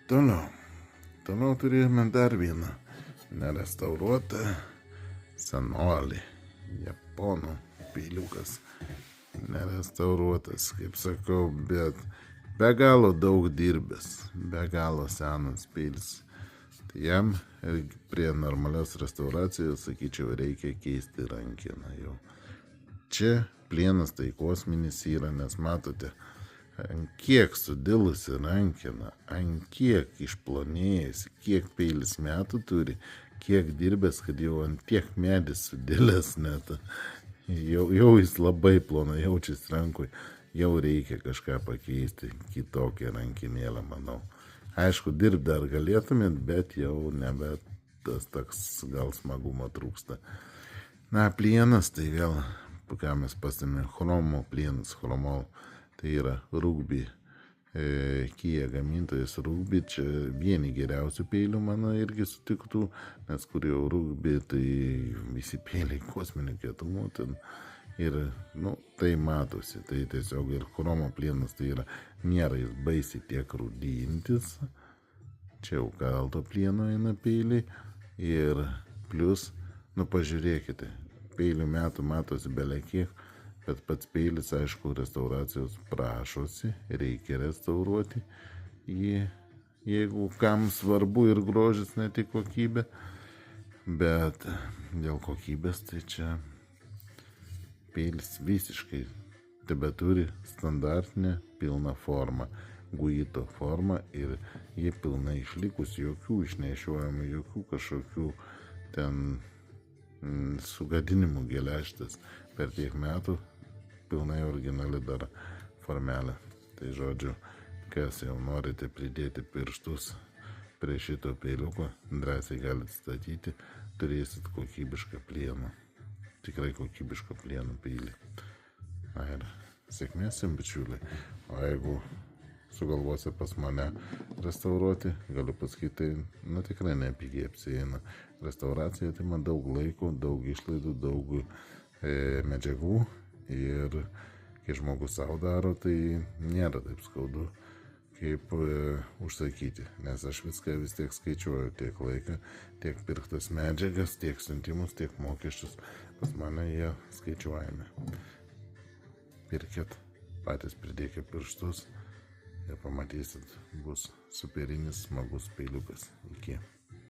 Toliau turėjome dar vieną nerestauruotą senolį, japonų peiliukas. Nerestauruotas, kaip sakau, bet be galo daug dirbęs, be galo senas peilis. Tai jam prie normalios restauracijos, sakyčiau, reikia keisti rankeną jau. Čia plienas tai kosminis yra, nes matote, ant kiek sudilusi rankena, ant kiek išplonėjusi, kiek peilis metų turi, kiek dirbęs, kad jau ant tiek medis sudilęs net. Jau jis labai plona jaučiasi rankui, jau reikia kažką pakeisti, kitokią rankinėlę, manau. Aišku, dirbti dar galėtumėt, bet jau nebe tas toks gal smagumo trūksta. Na, plienas tai vėl, ką mes pasimė, chromo plienas, chromol, tai yra rugby. Kia gamintojas rugby, čia vieni geriausių peilių mano irgi sutiktų, nes kur jau rugby, tai visi peiliai kosminių kietumų ten. Ir, tai matosi, tai tiesiog ir chromo plienas tai yra, nėra jis baisiai tiek rūdintis, čia jau kalto plieno eina peiliai ir plus, pažiūrėkite, peilių metų matosi belekiek, bet pats peilis, aišku, restauracijos prašosi, reikia restauruoti jį, jeigu kam svarbu ir grožis, ne tik kokybė, bet dėl kokybės tai čia peilis visiškai tebeturi standartinę pilną formą, guito formą ir jie pilnai išlikus, jokių išnešiojimų, jokių kažkokių ten sugadinimų geležtės per tiek metų, pilnai originali dar formelė. Tai žodžiu, kas jau norite pridėti pirštus prie šito peiliuko, drąsiai galite statyti, turėsit kokybišką plieną. Tikrai kokybišką plieno peilį. Na ir sėkmės, bičiuliai. O jeigu sugalvosi pas mane restauruoti, galiu pasakyti, tikrai nepigiai apsieina. Restauracija atima daug laiko, daug išlaidų, daug medžiagų ir kai žmogus savo daro, tai nėra taip skaudu, kaip užsakyti, nes aš viską vis tiek skaičiuoju, tiek laiką, tiek pirktas medžiagas, tiek siuntimus, tiek mokesčius, pas mane jie skaičiuojami. Pirkit, patys pridėkit pirštus ir pamatysit, bus superinis smagus peiliukas. Iki.